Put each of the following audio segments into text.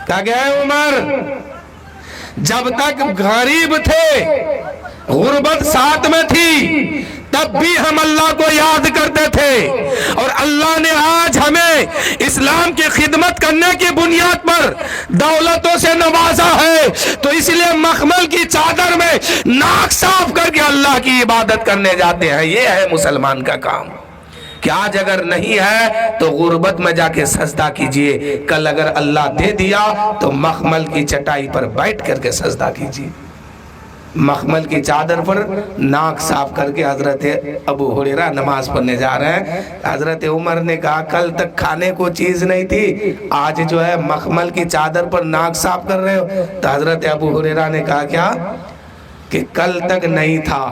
کہا کہ اے عمر، جب تک غریب تھے، غربت ساتھ میں تھی، تب بھی ہم اللہ کو یاد کرتے تھے، اور اللہ نے آج ہمیں اسلام کی خدمت کرنے کی بنیاد پر دولتوں سے نوازا ہے، تو اس لیے مخمل کی چادر میں ناک صاف کر کے اللہ کی عبادت کرنے جاتے ہیں۔ یہ ہے مسلمان کا کام کہ آج اگر نہیں ہے تو غربت میں جا کے سجدہ کیجئے، کل اگر اللہ دے دیا تو مخمل کی چٹائی پر بیٹھ کر کے سجدہ کیجئے۔ مخمل کی چادر پر ناک صاف کر کے حضرت ابو ہریرہ نماز پڑھنے جا رہے ہیں۔ حضرت عمر نے کہا کل تک کھانے کو چیز نہیں تھی، آج جو ہے مخمل کی چادر پر ناک صاف کر رہے ہو؟ تو حضرت ابو ہریرہ نے کہا کیا کہ کل تک نہیں تھا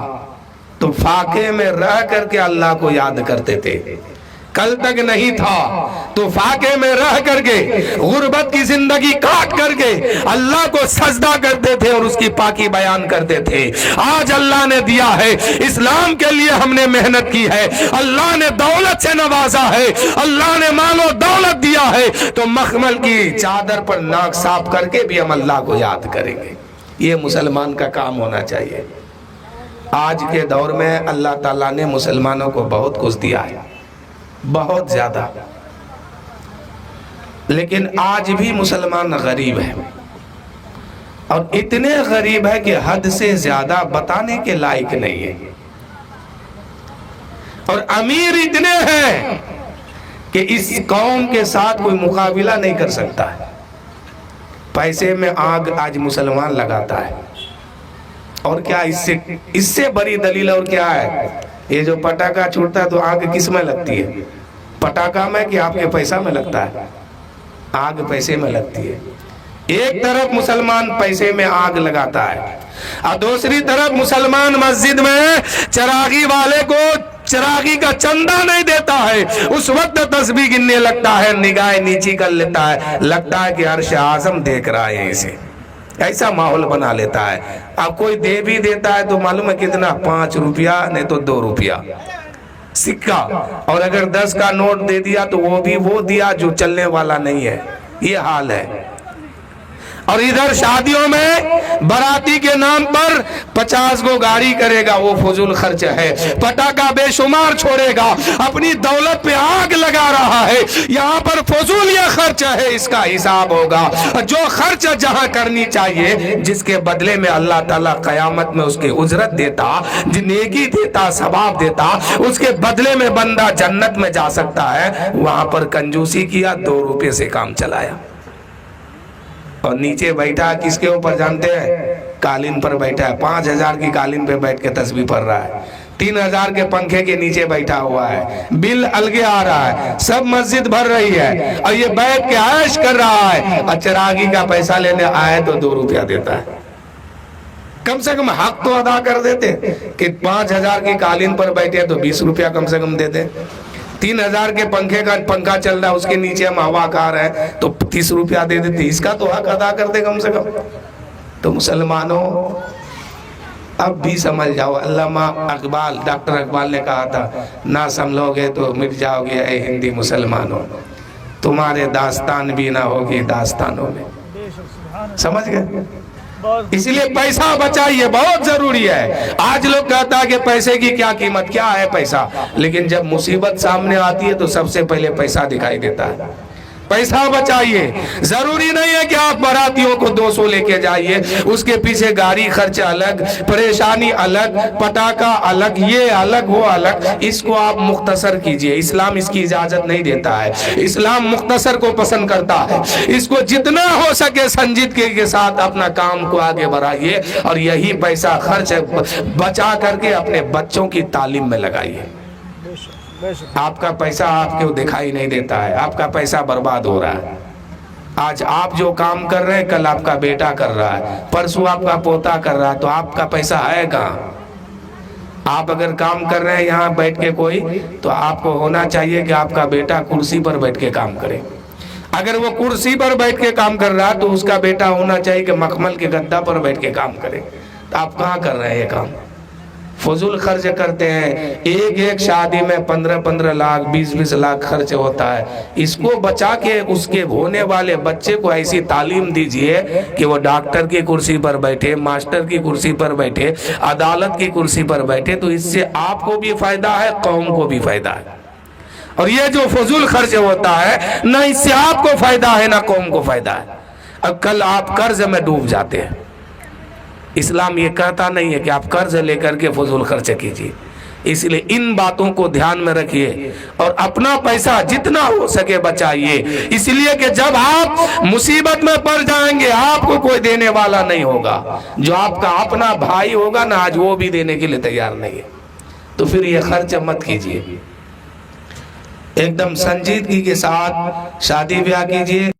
تو فاقے میں رہ کر کے اللہ کو یاد کرتے تھے، کل تک نہیں تھا تو فاقے میں رہ کر کے غربت کی زندگی کاٹ کر کے اللہ کو سجدہ کرتے تھے اور اس کی پاکی بیان کرتے تھے۔ آج اللہ نے دیا ہے، اسلام کے لیے ہم نے محنت کی ہے، اللہ نے دولت سے نوازا ہے، اللہ نے مال و دولت دیا ہے، تو مخمل کی چادر پر ناک صاف کر کے بھی ہم اللہ کو یاد کریں گے۔ یہ مسلمان کا کام ہونا چاہیے۔ آج کے دور میں اللہ تعالیٰ نے مسلمانوں کو بہت کچھ دیا ہے، بہت زیادہ، لیکن آج بھی مسلمان غریب ہے، اور اتنے غریب ہے کہ حد سے زیادہ بتانے کے لائق نہیں ہے، اور امیر اتنے ہیں کہ اس قوم کے ساتھ کوئی مقابلہ نہیں کر سکتا ہے۔ پیسے میں آگ آج مسلمان لگاتا ہے، اور کیا اس سے بڑی دلیل اور کیا ہے؟ یہ جو پٹاخہ چھوٹتا ہے تو آگ کس میں لگتی ہے؟ پٹاخہ میں کہ آپ کے پیسہ میں لگتا ہے؟ آگ پیسے میں لگتی ہے۔ ایک طرف مسلمان پیسے میں آگ لگاتا ہے، اور دوسری طرف مسلمان مسجد میں چراغی والے کو چراغی کا چندہ نہیں دیتا ہے، اس وقت تسبیح گننے لگتا ہے، نگاہ نیچی کر لیتا ہے، لگتا ہے کہ عرش اعظم دیکھ رہا ہے اسے، ایسا ماحول بنا لیتا ہے۔ اب کوئی دے بھی دیتا ہے تو معلوم ہے کتنا، 5 روپیہ نہیں تو 2 روپیہ سکہ، اور اگر 10 کا نوٹ دے دیا تو وہ بھی وہ دیا جو چلنے والا نہیں ہے۔ یہ حال ہے۔ اور ادھر شادیوں میں براتی کے نام پر 50 کو گاڑی کرے گا، وہ فضول خرچ ہے، پٹاخہ بے شمار چھوڑے گا، اپنی دولت پہ آگ لگا رہا ہے، یہاں پر فضول یہ خرچ ہے، اس کا حساب ہوگا۔ جو خرچ جہاں کرنی چاہیے، جس کے بدلے میں اللہ تعالیٰ قیامت میں اس کے اجرت دیتا، نیکی دیتا، ثواب دیتا، اس کے بدلے میں بندہ جنت میں جا سکتا ہے، وہاں پر کنجوسی کیا، 2 روپے سے کام چلایا، اور نیچے بیٹھا کس کے اوپر جانتے ہیں؟ قالین پر بیٹھا ہے، 5000 کی قالین پہ بیٹھ کے تسبیح پڑھ رہا ہے، 3000 کے پنکھے کے نیچے بیٹھا ہوا ہے، بل الگے آ رہا ہے، سب مسجد بھر رہی ہے، اور یہ بیٹھ کے عیش کر رہا ہے، اور چراغی کا پیسہ لینے آئے تو 2 روپیہ دیتا ہے۔ کم سے کم حق تو ادا کر دیتے کہ 5000 کی قالین پر بیٹھے تو 20 روپیہ کم سے کم دیتے، 3000 کے پنکھے کا پنکھا چل رہا ہے، اس کے نیچے ہم ہوا کھا رہے ہیں تو 30 روپیہ دے دیتے، اس کا تو حق ادا کرتے کم سے کم۔ تو مسلمانوں اب بھی سمجھ جاؤ، علامہ اقبال، ڈاکٹر اقبال نے کہا تھا، نہ سمجھو گے تو مٹ جاؤ گے اے ہندی مسلمانوں، تمہارے داستان بھی نہ ہوگی داستانوں میں۔ سمجھ گئے؟ اس لیے پیسہ بچائیے، بہت ضروری ہے۔ آج لوگ کہتا ہے کہ پیسے کی کیا قیمت، کیا ہے پیسہ، لیکن جب مصیبت سامنے آتی ہے تو سب سے پہلے پیسہ دکھائی دیتا ہے۔ پیسہ بچائیے، ضروری نہیں ہے کہ آپ براتیوں کو 200 لے کے جائیے، اس کے پیچھے گاڑی خرچ الگ، پریشانی الگ، پٹاخہ الگ، یہ الگ وہ الگ، اس کو آپ مختصر کیجئے۔ اسلام اس کی اجازت نہیں دیتا ہے، اسلام مختصر کو پسند کرتا ہے۔ اس کو جتنا ہو سکے سنجیدگی کے ساتھ اپنا کام کو آگے بڑھائیے، اور یہی پیسہ خرچ بچا کر کے اپنے بچوں کی تعلیم میں لگائیے۔ آپ کا پیسہ آپ کو دکھائی نہیں دیتا ہے، آپ کا پیسہ برباد ہو رہا ہے۔ آج آپ جو کام کر رہے ہیں کل آپ کا بیٹا کر رہا ہے، پرسوں آپ کا پوتا کر رہا ہے، تو آپ کا پیسہ ہے کہاں؟ آپ اگر کام کر رہے ہیں یہاں بیٹھ کے کوئی، تو آپ کو ہونا چاہیے کہ آپ کا بیٹا کرسی پر بیٹھ کے کام کرے۔ اگر وہ کرسی پر بیٹھ کے کام کر رہا ہے تو اس کا بیٹا ہونا چاہیے کہ مخمل کے گدا پر بیٹھ کے کام کرے۔ تو آپ کہاں کر رہے ہیں یہ کام؟ فضول خرچ کرتے ہیں. ایک شادی میں 15 لاکھ 20 لاکھ خرچ ہوتا ہے. اس کو بچا کے اس کے ہونے والے بچے کو ایسی تعلیم دیجئے کہ وہ ڈاکٹر کی کرسی پر بیٹھے, ماسٹر کی کرسی پر بیٹھے, عدالت کی کرسی پر بیٹھے. تو اس سے آپ کو بھی فائدہ ہے, قوم کو بھی فائدہ ہے. اور یہ جو فضول خرچ ہوتا ہے, نہ اس سے آپ کو فائدہ ہے نہ قوم کو فائدہ ہے. اب کل آپ قرض میں ڈوب جاتے ہیں. اسلام یہ کہتا نہیں ہے کہ آپ قرض لے کر کے فضول خرچ کیجیے. اس لیے ان باتوں کو دھیان میں رکھیے اور اپنا پیسہ جتنا ہو سکے بچائیے. اس لیے کہ جب آپ مصیبت میں پڑ جائیں گے آپ کو کوئی دینے والا نہیں ہوگا. جو آپ کا اپنا بھائی ہوگا نا, آج وہ بھی دینے کے لیے تیار نہیں ہے. تو پھر یہ خرچ مت کیجیے. ایک دم سنجیدگی کے ساتھ شادی بیاہ کیجیے.